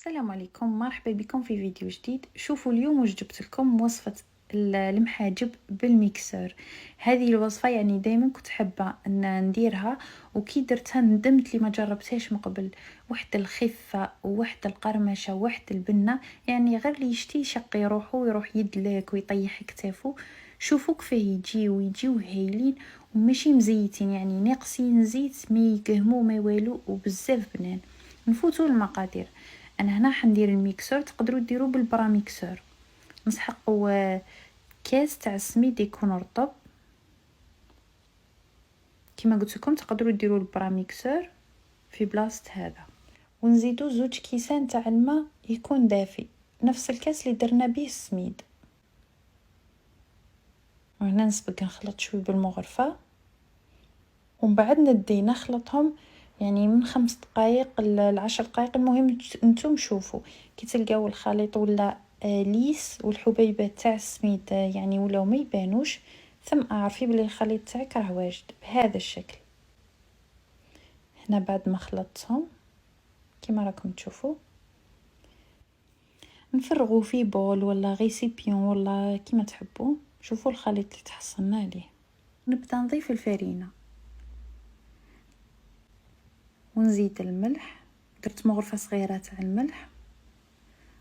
السلام عليكم، مرحبا بكم في فيديو جديد. شوفوا اليوم واش جبت لكم وصفة المحاجب بالميكسر. هذه الوصفة يعني دائما كنت حابة ان نديرها، وكي درتها ندمت لي ما جربتهاش من قبل. واحد الخفة وواحد القرمشة وواحد البنة، يعني غير اللي يشتي يشقي روحه ويروح يدلك ويطيح كتافه. شوفوا كيفاه يجيو هايلين وماشي مزيتين، يعني ناقصين زيت ما يقهمو ما والو وبزاف بنان. نفوتوا المقادير. انا هنا حندير الميكسور، تقدروا ديروا بالبراميكسور. نسحقوا كاس تاع السميد يكون رطب، كما قلت لكم تقدروا ديروا البراميكسور في بلاصه هذا. ونزيدوا 2 كيسان تاع الماء يكون دافي، نفس الكاس اللي درنا به السميد. وهنا نسبق نخلط شوي بالمغرفه، ومن بعد ندي نخلطهم يعني من 5 دقائق ل10 دقائق. المهم نتوما شوفوا كي تلقاو الخليط ولا ليس والحبيبات تاع السميد يعني ولاو ما يبانوش، ثم اعرفي بلي الخليط تاعك راه واجد بهذا الشكل. هنا بعد ما خلطتهم كما راكم تشوفوا نفرغوا في بول ولا غيسيبيون ولا كما تحبوا. شوفوا الخليط اللي تحصلنا عليه. نبدا نضيف الفرينه ونزيد الملح، درت مغرفه صغيره تاع الملح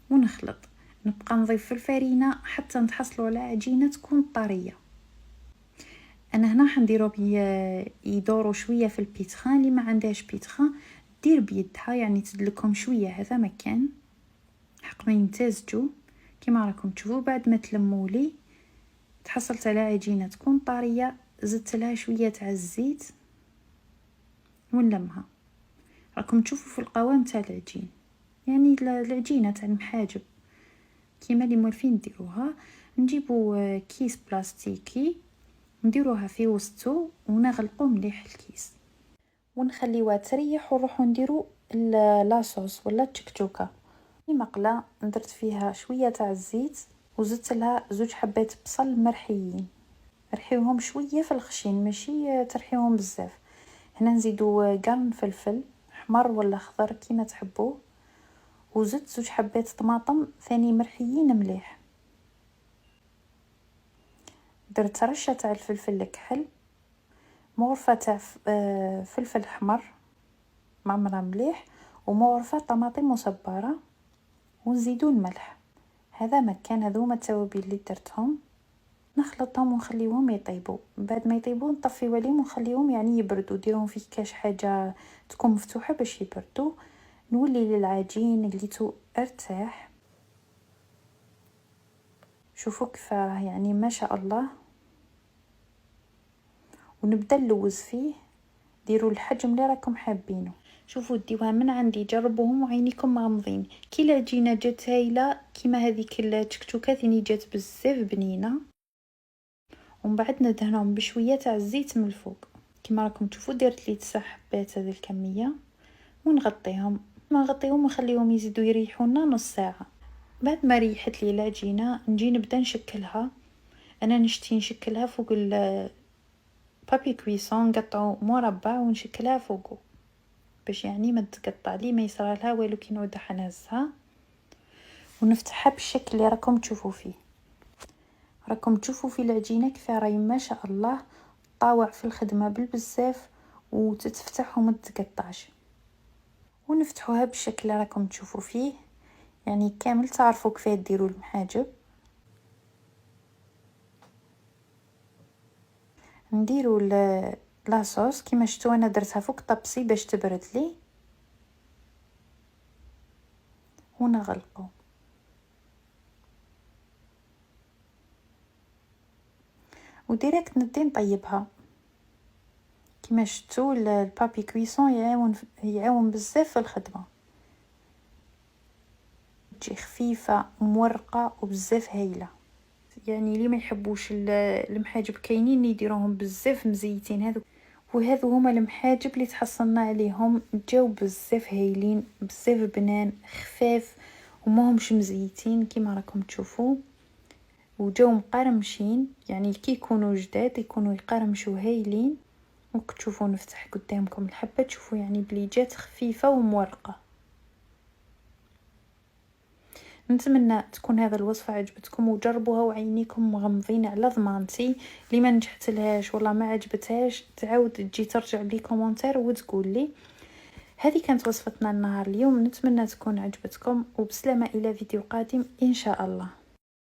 ونخلط. نبقى نضيف في الفرينه حتى نتحصلوا على عجينه تكون طريه. انا هنا حنديرو يدوروا شويه في البيتخان، اللي ما عندهاش بيتخان دير بيدها، يعني تدلكهم شويه هذا مكان حق ما يمتزجوا. كما راكم تشوفوا بعد ما تلموا لي تحصلت على عجينه تكون طريه، زدت لها شويه تاع الزيت ونلمها. راكم تشوفوا في القوام تاع العجين، يعني العجينه تاع المحاجب كيما اللي مولفين نديروها. نجيبوا كيس بلاستيكي نديروها في وسطو ونغلقوا مليح الكيس ونخليوها تريح، ونروحوا نديروا لاصوص ولا التشكتوكه. في مقله درت فيها شويه تاع الزيت وزدت لها 2 حبات بصل مرحيين، رحيوهم شويه في الخشين ماشي ترحيوهم بزاف. هنا نزيدوا قرن فلفل احمر ولا خضر كيما تحبوا، وزدت 2 حبات طماطم ثاني مرحيين مليح. درت رشه تاع الفلفل الكحل، مغرفه تاع فلفل احمر معمره مليح، ومغرفه طماطم مصبره، ونزيدو الملح. هذا مكان هذوما التوابل اللي درتهم. نخلطهم ونخليهم يطيبوا. بعد ما يطيبوا نطفيو عليهم ونخليهم يعني يبردوا. ديرهم في كاش حاجه تكون مفتوحه باش يبردوا. نولي للعجين قليتو ارتاح. شوفوا كيف يعني ما شاء الله. ونبدا نلوز فيه، ديروا الحجم اللي راكم حابينه. شوفوا ديوها من عندي، جربوهم وعينيكم غامضين. كي العجينه جات هايله كيما هذيك التكتوكه ثاني جات بزاف بنينه. ومن بعد ندهنهم بشويه تاع الزيت من الفوق كيما راكم تشوفوا. درت لي 9 حبات هذه الكميه ونغطيهم. ما نغطيهم ونخليهم يزيدوا يريحوا لنا نص ساعه. بعد ما ريحت لي العجينه نجي نبدا نشكلها. انا نشتي نشكلها فوق بابي كويسون، نقطعو مربع ونشكلها فوقه باش يعني ما تقطع لي ما يصرى لها والو كي نعود نهزها. ونفتحها بالشكل اللي راكم تشوفوا فيه. راكم تشوفوا في العجينه كيف راهي ما شاء الله طاوع في الخدمه بالبزاف وتتفتح وما تتقطعش. ونفتحوها بالشكل اللي راكم تشوفوا فيه، يعني كامل تعرفوا كيف ديروا المحاجب. نديروا لاصوص كيما شفتوا انا درتها فوق طبسي باش تبرد لي ونغلقوا. وديريكت ندي نطيبها. كما شفتوا البابي كويسون يعاون بزاف في الخدمه، تجي خفيفه ومورقه وبزاف هايله. يعني اللي ما يحبوش المحاجب كاينين يديروهم بزاف مزيتين هذو. وهذو هما المحاجب اللي تحصلنا عليهم، جاو بزاف هايلين بزاف بنان خفاف وما همش مزيتين كيما راكم تشوفوا، وجاو مقرمشين يعني كي يكونوا جداد يكونوا يقرمشوا هايلين. وكتشوفوا نفتح قدامكم الحبه تشوفوا يعني بلي جات خفيفه ومورقه. نتمنى تكون هذا الوصفه عجبتكم وجربوها وعينيكم مغمضين على ضمانتي. اللي ما نجحت لهاش ولا ما عجبتهاش تعاود تجي ترجع لي كومونتير وتقول لي. هذه كانت وصفتنا النهار اليوم، نتمنى تكون عجبتكم وبسلامه الى فيديو قادم ان شاء الله.